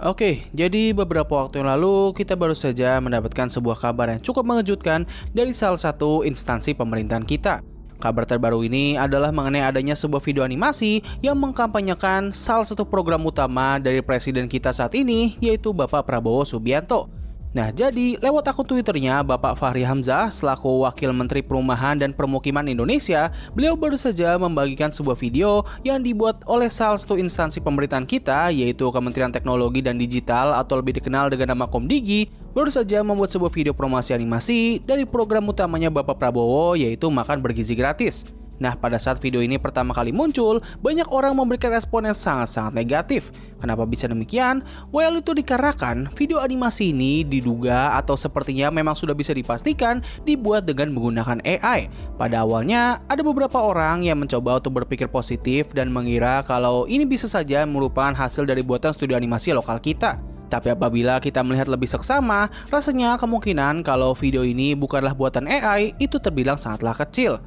Oke, jadi beberapa waktu yang lalu kita baru saja mendapatkan sebuah kabar yang cukup mengejutkan dari salah satu instansi pemerintahan kita. Kabar terbaru ini adalah mengenai adanya sebuah video animasi yang mengkampanyekan salah satu program utama dari presiden kita saat ini, yaitu Bapak Prabowo Subianto. Nah, jadi lewat akun Twitternya Bapak Fahri Hamzah selaku Wakil Menteri Perumahan dan Permukiman Indonesia, beliau baru saja membagikan sebuah video yang dibuat oleh salah satu instansi pemerintahan kita, yaitu Kementerian Teknologi dan Digital atau lebih dikenal dengan nama Komdigi, baru saja membuat sebuah video promosi animasi dari program utamanya Bapak Prabowo, yaitu makan bergizi gratis. Nah, pada saat video ini pertama kali muncul, banyak orang memberikan respon yang sangat-sangat negatif. Kenapa bisa demikian? Well, itu dikarenakan video animasi ini diduga atau sepertinya memang sudah bisa dipastikan dibuat dengan menggunakan AI. Pada awalnya, ada beberapa orang yang mencoba untuk berpikir positif dan mengira kalau ini bisa saja merupakan hasil dari buatan studio animasi lokal kita. Tapi apabila kita melihat lebih seksama, rasanya kemungkinan kalau video ini bukanlah buatan AI itu terbilang sangatlah kecil.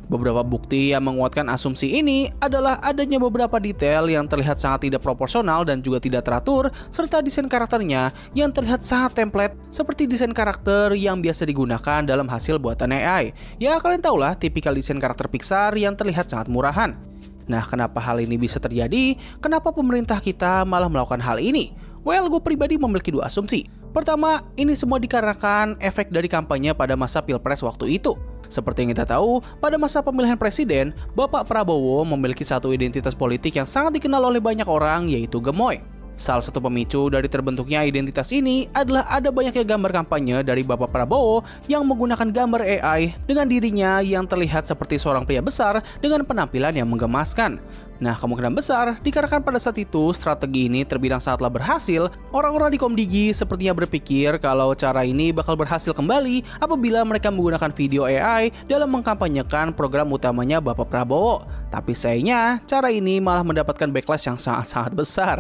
Beberapa bukti yang menguatkan asumsi ini adalah adanya beberapa detail yang terlihat sangat tidak proporsional dan juga tidak teratur, serta desain karakternya yang terlihat sangat template seperti desain karakter yang biasa digunakan dalam hasil buatan AI. Ya, kalian tahulah tipikal desain karakter Pixar yang terlihat sangat murahan. Nah, kenapa hal ini bisa terjadi? Kenapa pemerintah kita malah melakukan hal ini? Well, gue pribadi memiliki dua asumsi. Pertama, ini semua dikarenakan efek dari kampanye pada masa Pilpres waktu itu. Seperti yang kita tahu, pada masa pemilihan presiden, Bapak Prabowo memiliki satu identitas politik yang sangat dikenal oleh banyak orang, yaitu gemoy. Salah satu pemicu dari terbentuknya identitas ini adalah ada banyaknya gambar kampanye dari Bapak Prabowo yang menggunakan gambar AI dengan dirinya yang terlihat seperti seorang pria besar dengan penampilan yang menggemaskan. Nah, kemungkinan besar dikarenakan pada saat itu strategi ini terbilang sangatlah berhasil, orang-orang di Komdigi sepertinya berpikir kalau cara ini bakal berhasil kembali apabila mereka menggunakan video AI dalam mengkampanyekan program utamanya Bapak Prabowo. Tapi sayangnya, cara ini malah mendapatkan backlash yang sangat-sangat besar.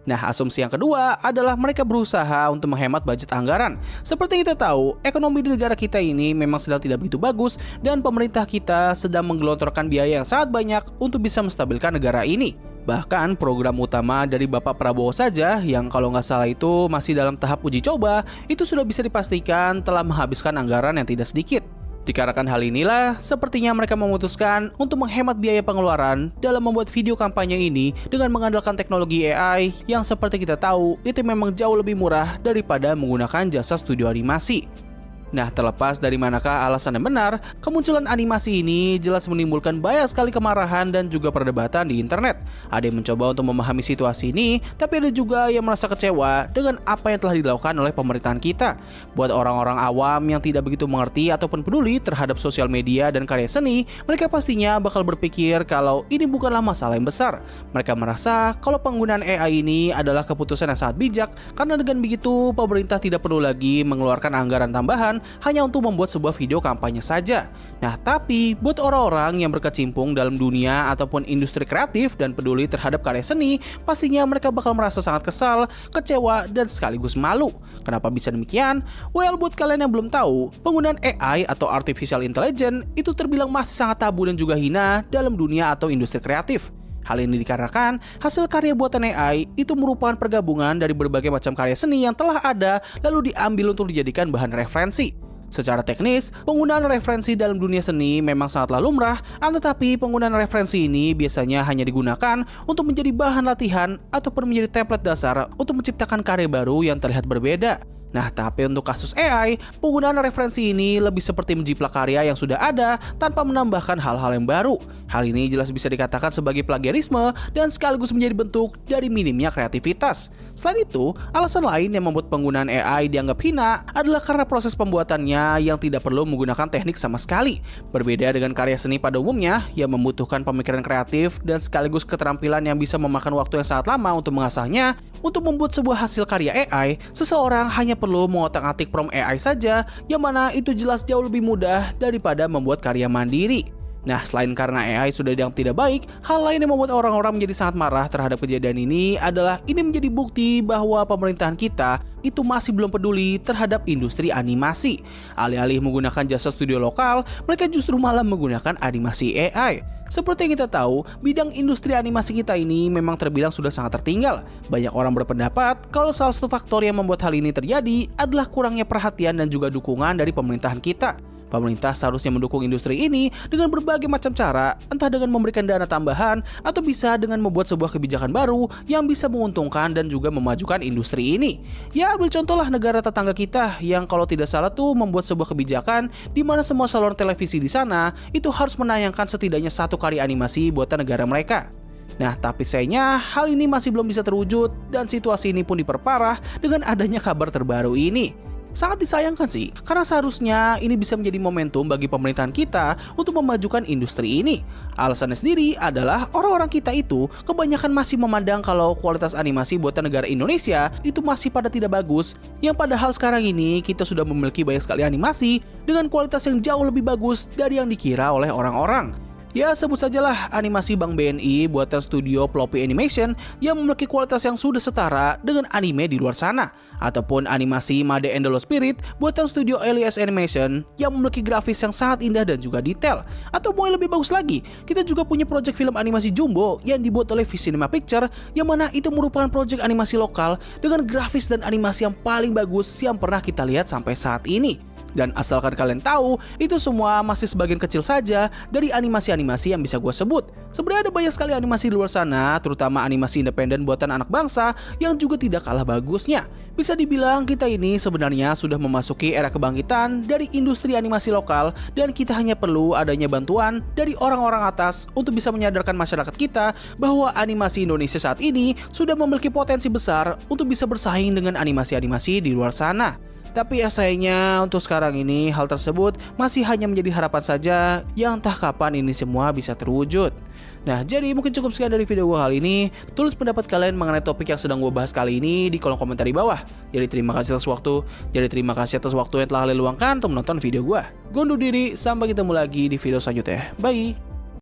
Nah, asumsi yang kedua adalah mereka berusaha untuk menghemat budget anggaran. Seperti kita tahu, ekonomi di negara kita ini memang sedang tidak begitu bagus dan pemerintah kita sedang menggelontorkan biaya yang sangat banyak untuk bisa menstabilkan negara ini. Bahkan program utama dari Bapak Prabowo saja yang kalau nggak salah itu masih dalam tahap uji coba, itu sudah bisa dipastikan telah menghabiskan anggaran yang tidak sedikit. Dikarenakan hal inilah, sepertinya mereka memutuskan untuk menghemat biaya pengeluaran dalam membuat video kampanye ini dengan mengandalkan teknologi AI yang seperti kita tahu itu memang jauh lebih murah daripada menggunakan jasa studio animasi. Nah, terlepas dari manakah alasan yang benar, kemunculan animasi ini jelas menimbulkan banyak sekali kemarahan dan juga perdebatan di internet. Ada yang mencoba untuk memahami situasi ini, tapi ada juga yang merasa kecewa dengan apa yang telah dilakukan oleh pemerintahan kita. Buat orang-orang awam yang tidak begitu mengerti ataupun peduli terhadap sosial media dan karya seni, mereka pastinya bakal berpikir kalau ini bukanlah masalah yang besar. Mereka merasa kalau penggunaan AI ini adalah keputusan yang sangat bijak, karena dengan begitu pemerintah tidak perlu lagi mengeluarkan anggaran tambahan hanya untuk membuat sebuah video kampanye saja. Nah, tapi buat orang-orang yang berkecimpung dalam dunia ataupun industri kreatif dan peduli terhadap karya seni, pastinya mereka bakal merasa sangat kesal, kecewa, dan sekaligus malu. Kenapa bisa demikian? Well, buat kalian yang belum tahu, penggunaan AI atau Artificial Intelligence itu terbilang masih sangat tabu dan juga hina dalam dunia atau industri kreatif. Hal ini dikarenakan hasil karya buatan AI itu merupakan pergabungan dari berbagai macam karya seni yang telah ada lalu diambil untuk dijadikan bahan referensi. Secara teknis, penggunaan referensi dalam dunia seni memang sangatlah lumrah, tetapi penggunaan referensi ini biasanya hanya digunakan untuk menjadi bahan latihan ataupun menjadi template dasar untuk menciptakan karya baru yang terlihat berbeda. Nah, tapi untuk kasus AI, penggunaan referensi ini lebih seperti menjiplak karya yang sudah ada tanpa menambahkan hal-hal yang baru. Hal ini jelas bisa dikatakan sebagai plagiarisme dan sekaligus menjadi bentuk dari minimnya kreativitas. Selain itu, alasan lain yang membuat penggunaan AI dianggap hina adalah karena proses pembuatannya yang tidak perlu menggunakan teknik sama sekali. Berbeda dengan karya seni pada umumnya yang membutuhkan pemikiran kreatif dan sekaligus keterampilan yang bisa memakan waktu yang sangat lama untuk mengasahnya, untuk membuat sebuah hasil karya AI, seseorang hanya perlu mengotak-atik prompt AI saja, yang mana itu jelas jauh lebih mudah daripada membuat karya mandiri. Nah, selain karena AI sudah dianggap tidak baik, hal lain yang membuat orang-orang menjadi sangat marah terhadap kejadian ini adalah ini menjadi bukti bahwa pemerintahan kita itu masih belum peduli terhadap industri animasi. Alih-alih menggunakan jasa studio lokal, mereka justru malah menggunakan animasi AI. Seperti yang kita tahu, bidang industri animasi kita ini memang terbilang sudah sangat tertinggal. Banyak orang berpendapat kalau salah satu faktor yang membuat hal ini terjadi adalah kurangnya perhatian dan juga dukungan dari pemerintahan kita. Pemerintah seharusnya mendukung industri ini dengan berbagai macam cara, entah dengan memberikan dana tambahan atau bisa dengan membuat sebuah kebijakan baru yang bisa menguntungkan dan juga memajukan industri ini. Ya, ambil contohlah negara tetangga kita yang kalau tidak salah tuh membuat sebuah kebijakan di mana semua saluran televisi di sana itu harus menayangkan setidaknya satu karya animasi buatan negara mereka. Nah, tapi sayangnya hal ini masih belum bisa terwujud dan situasi ini pun diperparah dengan adanya kabar terbaru ini. Sangat disayangkan sih, karena seharusnya ini bisa menjadi momentum bagi pemerintahan kita untuk memajukan industri ini. Alasannya sendiri adalah orang-orang kita itu kebanyakan masih memandang kalau kualitas animasi buatan negara Indonesia itu masih pada tidak bagus, yang padahal sekarang ini kita sudah memiliki banyak sekali animasi dengan kualitas yang jauh lebih bagus dari yang dikira oleh orang-orang. Ya, sebut sajalah animasi Bank BNI buatan studio Floppy Animation yang memiliki kualitas yang sudah setara dengan anime di luar sana. Ataupun animasi Made and the Lost Spirit buatan studio LES Animation yang memiliki grafis yang sangat indah dan juga detail. Atau mau yang lebih bagus lagi, kita juga punya proyek film animasi Jumbo yang dibuat oleh V-Cinema Picture, yang mana itu merupakan proyek animasi lokal dengan grafis dan animasi yang paling bagus yang pernah kita lihat sampai saat ini. Dan asalkan kalian tahu, itu semua masih sebagian kecil saja dari animasi-animasi yang bisa gue sebut. Sebenarnya ada banyak sekali animasi di luar sana, terutama animasi independen buatan anak bangsa yang juga tidak kalah bagusnya. Bisa dibilang kita ini sebenarnya sudah memasuki era kebangkitan dari industri animasi lokal, dan kita hanya perlu adanya bantuan dari orang-orang atas untuk bisa menyadarkan masyarakat kita bahwa animasi Indonesia saat ini sudah memiliki potensi besar untuk bisa bersaing dengan animasi-animasi di luar sana. Tapi ya sayangnya untuk sekarang ini hal tersebut masih hanya menjadi harapan saja yang entah kapan ini semua bisa terwujud. Nah, jadi mungkin cukup sekian dari video gue kali ini. Tulis pendapat kalian mengenai topik yang sedang gue bahas kali ini di kolom komentar di bawah. Jadi terima kasih atas waktu yang telah kalian luangkan untuk menonton video gue. Gue undur diri, sampai ketemu lagi di video selanjutnya. Bye!